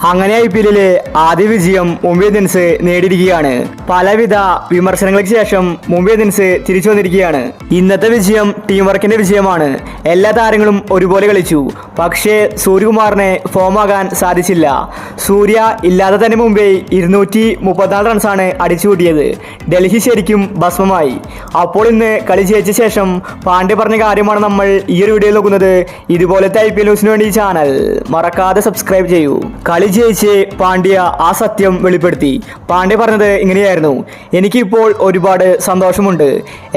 അങ്ങനെ IPL-ലെ ആദ്യ വിജയം മുംബൈ ഇന്ത്യൻസ് നേടിയിരിക്കുകയാണ്. പലവിധ വിമർശനങ്ങൾക്ക് ശേഷം മുംബൈ ഇന്ത്യൻസ് തിരിച്ചു വന്നിരിക്കുകയാണ്. ഇന്നത്തെ വിജയം ടീം വർക്കിന്റെ വിജയമാണ്. എല്ലാ താരങ്ങളും ഒരുപോലെ കളിച്ചു. പക്ഷേ സൂര്യകുമാറിനെ ഫോമാകാൻ സാധിച്ചില്ല. സൂര്യ ഇല്ലാതെ തന്നെ മുംബൈ 234 റൺസാണ് അടിച്ചുകൂട്ടിയത്. ഡൽഹി ശരിക്കും ഭസ്മമായി. അപ്പോൾ ഇന്ന് കളി ജയിച്ച ശേഷം പാണ്ഡ്യ പറഞ്ഞ കാര്യമാണ് നമ്മൾ ഈ ഒരു വീഡിയോയിൽ നോക്കുന്നത്. ഇതുപോലത്തെ IPL ന്യൂസിന് വേണ്ടി ഈ ചാനൽ മറക്കാതെ സബ്സ്ക്രൈബ് ചെയ്യൂ. കളി ജയിച്ച് പാണ്ഡ്യ ആ സത്യം വെളിപ്പെടുത്തി. പാണ്ഡ്യ പറഞ്ഞത് ഇങ്ങനെയായിരുന്നു: എനിക്കിപ്പോൾ ഒരുപാട് സന്തോഷമുണ്ട്.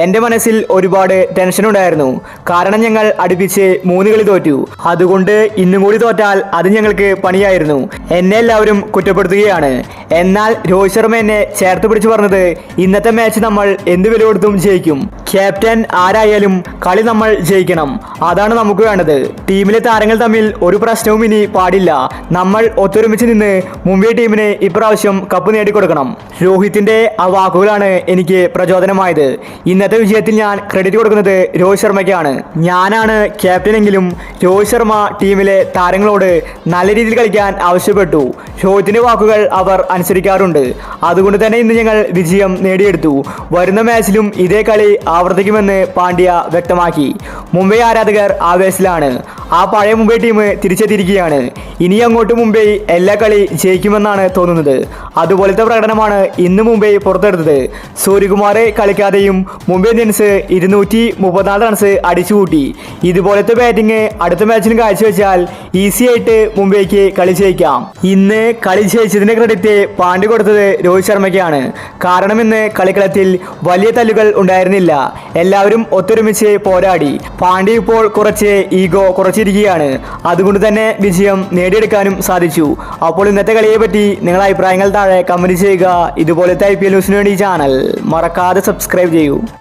എൻ്റെ മനസ്സിൽ ഒരുപാട് ടെൻഷൻ ഉണ്ടായിരുന്നു. കാരണം ഞങ്ങൾ അടുപ്പിച്ച് 3 കളി തോറ്റു. അതുകൊണ്ട് ഇന്നും കൂടി തോറ്റാൽ അത് ഞങ്ങൾക്ക് പണിയായിരുന്നു. എന്നെ എല്ലാവരും കുറ്റപ്പെടുത്തുകയാണ്. എന്നാൽ രോഹിത് ശർമ്മ എന്നെ ചേർത്ത് പിടിച്ച് പറഞ്ഞത്, ഇന്നത്തെ മാച്ച് നമ്മൾ എന്ത് വില കൊടുത്തും ജയിക്കും. ക്യാപ്റ്റൻ ആരായാലും കളി നമ്മൾ ജയിക്കണം. അതാണ് നമുക്ക് വേണ്ടത്. ടീമിലെ താരങ്ങൾ തമ്മിൽ ഒരു പ്രശ്നവും ഇനി പാടില്ല. നമ്മൾ ഒത്തൊരുമിച്ച് നിന്ന് മുംബൈ ടീമിന് ഇപ്രാവശ്യം കപ്പ് നേടിക്കൊടുക്കണം. രോഹിത്തിന്റെ ആ വാക്കുകളാണ് എനിക്ക് പ്രചോദനമായത്. ഇന്നത്തെ വിജയത്തിൽ ഞാൻ ക്രെഡിറ്റ് കൊടുക്കുന്നത് രോഹിത് ശർമ്മയ്ക്കാണ്. ഞാനാണ് ക്യാപ്റ്റനെങ്കിലും രോഹിത് ശർമ്മ ടീമിലെ താരങ്ങളോട് നല്ല രീതിയിൽ കളിക്കാൻ ആവശ്യപ്പെട്ടു. രോഹിത്തിന്റെ വാക്കുകൾ അവർ അനുസരിക്കാറുണ്ട്. അതുകൊണ്ട് തന്നെ ഇന്ന് ഞങ്ങൾ വിജയം നേടിയെടുത്തു. വരുന്ന മാച്ചിലും ഇതേ കളി ആവർത്തിക്കുമെന്ന് പാണ്ഡ്യ വ്യക്തമാക്കി. മുംബൈ ആരാധകർ ആവേശത്തിലാണ്. ആ പഴയ മുംബൈ ടീം തിരിച്ചെത്തിയിരിക്കുകയാണ്. ഇനി അങ്ങോട്ട് മുംബൈ എല്ലാ കളി ജയിക്കുമെന്നാണ് തോന്നുന്നത്. അതുപോലത്തെ പ്രകടനമാണ് ഇന്ന് മുംബൈ പുറത്തെടുത്തത്. സൂര്യകുമാർ കളിക്കാതെയും മുംബൈ ഇന്ത്യൻസ് 234 റൺസ് അടിച്ചുകൂട്ടി. ഇതുപോലത്തെ ബാറ്റിംഗ് അടുത്ത മാച്ചിന് കാഴ്ചവെച്ചാൽ ഈസി ആയിട്ട് മുംബൈക്ക് കളി ജയിക്കാം. ഇന്ന് കളി ജയിച്ചതിന്റെ ക്രെഡിറ്റ് പാണ്ഡ്യ കൊടുത്തത് രോഹിത് ശർമ്മയ്ക്കാണ്. കാരണം ഇന്ന് കളിക്കളത്തിൽ വലിയ തല്ലുകൾ ഉണ്ടായിരുന്നില്ല. എല്ലാവരും ഒത്തൊരുമിച്ച് പോരാടി. പാണ്ഡ്യ ഇപ്പോൾ കുറച്ച് ഈഗോ കുറച്ചിരിക്കുകയാണ്. അതുകൊണ്ട് തന്നെ വിജയം നേടിയെടുക്കാനും സാധിച്ചു. അപ്പോൾ ഇന്നത്തെ കളിയെ പറ്റി നിങ്ങളുടെ അഭിപ്രായങ്ങൾ താഴെ കമന്റ് ചെയ്യുക. ഇതുപോലത്തെ IPL ന്യൂസിന് വേണ്ടി ചാനൽ മറക്കാതെ സബ്സ്ക്രൈബ് ചെയ്യൂ.